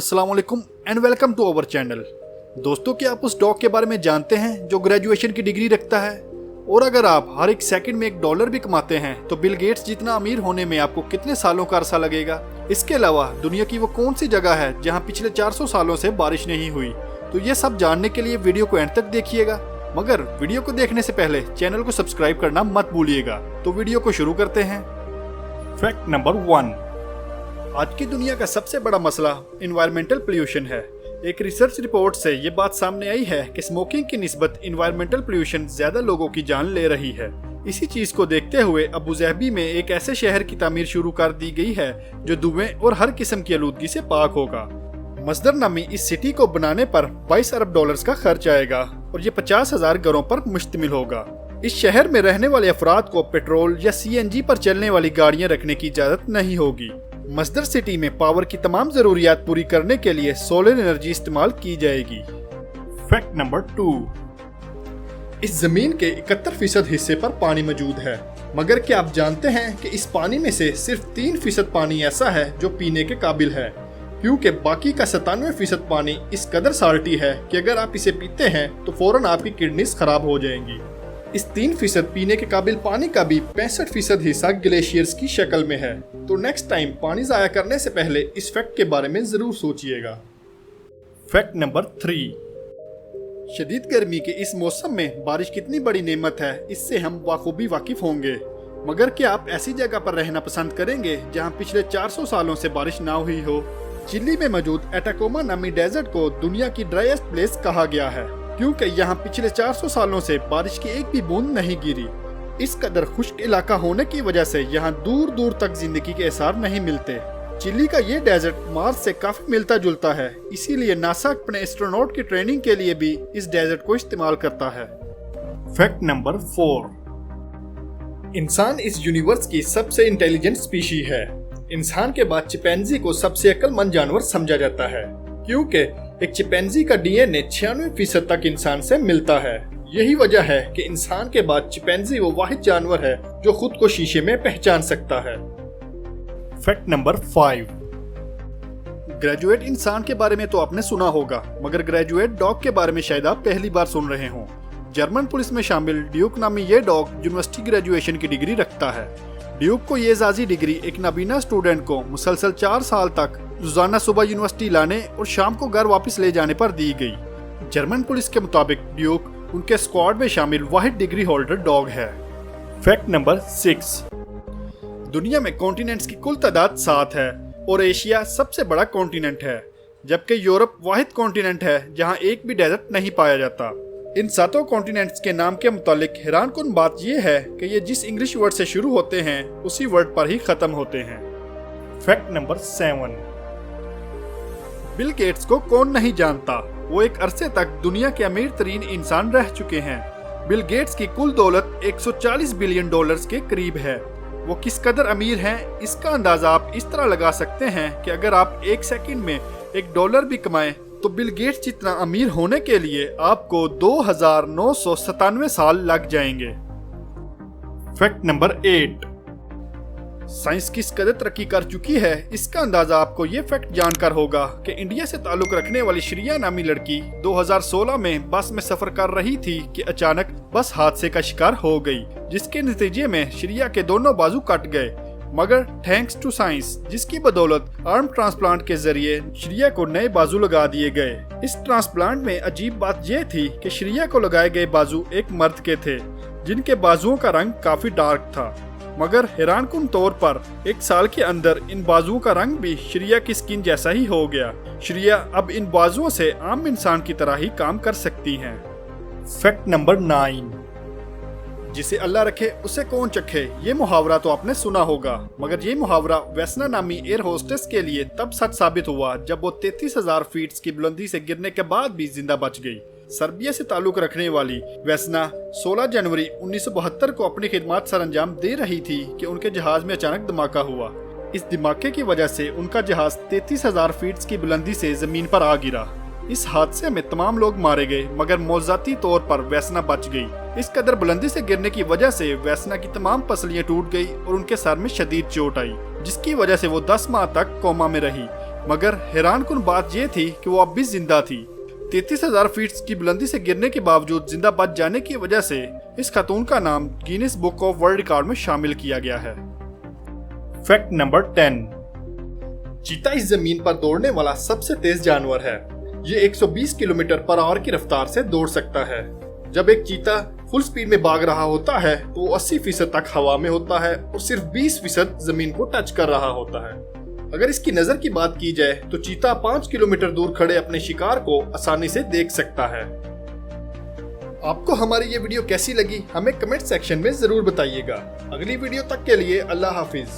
अस्सलाम वालेकुम and welcome to our channel. दोस्तों, क्या आप उस डॉग के बारे में जानते हैं जो ग्रेजुएशन की डिग्री रखता है? और अगर आप हर एक सेकंड में $1 भी कमाते हैं तो बिल गेट्स जितना अमीर होने में आपको कितने सालों का अरसा लगेगा? इसके अलावा दुनिया की वो कौन सी जगह है जहां पिछले 400 सालों से बारिश नहीं हुई? तो ये सब जानने के लिए वीडियो को एंड तक देखिएगा। मगर वीडियो को देखने से पहले चैनल को सब्सक्राइब करना मत भूलिएगा। तो वीडियो को शुरू करते हैं। फैक्ट नंबर 1, आज की दुनिया का सबसे बड़ा मसला इन्वायरमेंटल पोल्यूशन है। एक रिसर्च रिपोर्ट से ये बात सामने आई है कि स्मोकिंग की निस्बत इन्वायरमेंटल पोल्यूशन ज्यादा लोगों की जान ले रही है। इसी चीज को देखते हुए अबू ज़हबी में एक ऐसे शहर की तामीर शुरू कर दी गई है जो धुएं और हर किस्म की आलूदगी से पाक होगा। मस्दर नामी इस सिटी को बनाने पर $22 अरब का खर्च आएगा और ये 50,000 घरों पर मुश्तमिल होगा। इस शहर में रहने वाले अफराद को पेट्रोल या CNG पर चलने वाली गाड़ियां रखने की इजाजत नहीं होगी। मस्दर सिटी में पावर की तमाम जरूरियात पूरी करने के लिए सोलर एनर्जी इस्तेमाल की जाएगी। फैक्ट नंबर 2, इस जमीन के 71% हिस्से पर पानी मौजूद है। मगर क्या आप जानते हैं कि इस पानी में से सिर्फ 3% पानी ऐसा है जो पीने के काबिल है, क्योंकि बाकी का 97% पानी इस कदर साल्टी है कि अगर आप इसे पीते हैं तो फौरन आपकी किडनीज खराब हो जाएंगी। इस 3% पीने के काबिल पानी का भी 65% हिस्सा ग्लेशियर्स की शक्ल में है। तो नेक्स्ट टाइम पानी जाया करने से पहले इस फैक्ट के बारे में जरूर सोचिएगा। फैक्ट नंबर 3, शदीद गर्मी के इस मौसम में बारिश कितनी बड़ी नेमत है इससे हम बाखूबी वाकिफ होंगे। मगर क्या आप ऐसी जगह पर रहना पसंद करेंगे जहां पिछले 400 सालों से बारिश ना हुई हो? चिली में मौजूद एटाकोमा नामी डेजर्ट को दुनिया की ड्राइएस्ट प्लेस कहा गया है, क्योंकि यहाँ पिछले 400 सालों से बारिश की एक भी बूंद नहीं गिरी। इस कदर खुश्क इलाका होने की वजह से यहाँ दूर दूर तक जिंदगी के एसार नहीं मिलते। चिली का ये डेजर्ट मार्स से काफी मिलता जुलता है, इसीलिए नासा अपने एस्ट्रोनॉट की ट्रेनिंग के लिए भी इस डेजर्ट को इस्तेमाल करता है। फैक्ट नंबर 4, इंसान इस यूनिवर्स की सबसे इंटेलिजेंट स्पीशी है। इंसान के बाद चिंपैंजी को सबसे अक्लमंद जानवर समझा जाता है, क्योंकि एक चिंपैंजी का DNA 96% तक इंसान से मिलता है। यही वजह है कि इंसान के बाद चिंपैंजी वो वाहिद जानवर है जो खुद को शीशे में पहचान सकता है। फैक्ट नंबर 5, ग्रेजुएट इंसान के बारे में तो आपने सुना होगा, मगर ग्रेजुएट डॉग के बारे में शायद आप पहली बार सुन रहे हों। जर्मन पुलिस में शामिल ड्यूक नामी ये डॉग यूनिवर्सिटी ग्रेजुएशन की डिग्री रखता है। ड्यूक को ये एजाजी डिग्री एक नाबीना स्टूडेंट को मुसलसल 4 साल तक रोजाना सुबह यूनिवर्सिटी लाने और शाम को घर वापस ले जाने पर दी गई। जर्मन पुलिस के मुताबिक ड्यूक उनके स्क्वाड में शामिल वाहिद डिग्री होल्डर डॉग है। फैक्ट नंबर 6, दुनिया में कॉन्टिनेंट्स की कुल तादाद 7 है और एशिया सबसे बड़ा कॉन्टिनेंट है, जबकि यूरोप वाहिद कॉन्टिनेंट है जहां एक भी डेजर्ट नहीं पाया जाता। इन 7 कॉन्टिनेंट्स के नाम के मुतालिक हैरानकुन बात यह है कि ये जिस इंग्लिश वर्ड से शुरू होते हैं उसी वर्ड पर ही खत्म होते हैं। फैक्ट नंबर 7, बिल गेट्स को कौन नहीं जानता? वो एक अरसे तक दुनिया के अमीर तरीन इंसान रह चुके हैं। बिल गेट्स की कुल दौलत $140 बिलियन के करीब है। वो किस कदर अमीर हैं इसका अंदाजा आप इस तरह लगा सकते हैं कि अगर आप एक सेकंड में $1 भी कमाएं तो बिल गेट्स जितना अमीर होने के लिए आपको 2997 साल लग जाएंगे। फैक्ट नंबर 8, साइंस किस कदर तरक्की कर चुकी है इसका अंदाजा आपको ये फैक्ट जानकर होगा कि इंडिया से ताल्लुक रखने वाली श्रिया नामी लड़की 2016 में बस में सफर कर रही थी कि अचानक बस हादसे का शिकार हो गई, जिसके नतीजे में श्रिया के दोनों बाजू कट गए। मगर थैंक्स टू साइंस, जिसकी बदौलत आर्म ट्रांसप्लांट के जरिए श्रिया को नए बाजू लगा दिए गए। इस ट्रांसप्लांट में अजीब बात यह थी कि श्रिया को लगाए गए बाजू एक मर्द के थे, जिनके बाजुओं का रंग काफी डार्क था। मगर हैरानकुन तौर पर 1 साल के अंदर इन बाजुओं का रंग भी श्रिया की स्किन जैसा ही हो गया। श्रिया अब इन बाजुओं से आम इंसान की तरह ही काम कर सकती हैं। फैक्ट नंबर 9, जिसे अल्लाह रखे उसे कौन चखे, ये मुहावरा तो आपने सुना होगा, मगर ये मुहावरा वेस्ना नामी एयर होस्टेस के लिए तब सच साबित हुआ जब वो 33,000 फीट की बुलंदी से गिरने के बाद भी जिंदा बच गई। सर्बिया से ताल्लुक रखने वाली वेस्ना 16 जनवरी 1972 को अपनी खिदमत सरंजाम दे रही थी कि उनके जहाज में अचानक धमाका हुआ। इस धमाके की वजह से उनका जहाज 33,000 फीट की बुलंदी से जमीन पर आ गिरा। इस हादसे में तमाम लोग मारे गए, मगर मौजाती तौर पर वेस्ना बच गई। इस कदर बुलंदी से गिरने की वजह से वेस्ना की तमाम पसलियां टूट गई और उनके सर में शदीद चोट आई, जिसकी वजह से वो 10 माह तक कोमा में रही। मगर हैरानकुन बात यह थी कि वो अब भी जिंदा थी। 33,000 फीट की बुलंदी से गिरने के बावजूद जिंदा बच जाने की वजह से इस खातून का नाम Guinness book of world record में शामिल किया गया है। फैक्ट नंबर 10, चीता इस जमीन पर दौड़ने वाला सबसे तेज जानवर है। ये 120 किलोमीटर पर आवर की रफ्तार से दौड़ सकता है। जब एक चीता फुल स्पीड में भाग रहा होता है तो वो 80% तक हवा में होता है और सिर्फ 20% जमीन को टच कर रहा होता है। अगर इसकी नजर की बात की जाए तो चीता 5 किलोमीटर दूर खड़े अपने शिकार को आसानी से देख सकता है। आपको हमारी ये वीडियो कैसी लगी हमें कमेंट सेक्शन में जरूर बताइएगा। अगली वीडियो तक के लिए अल्लाह हाफिज।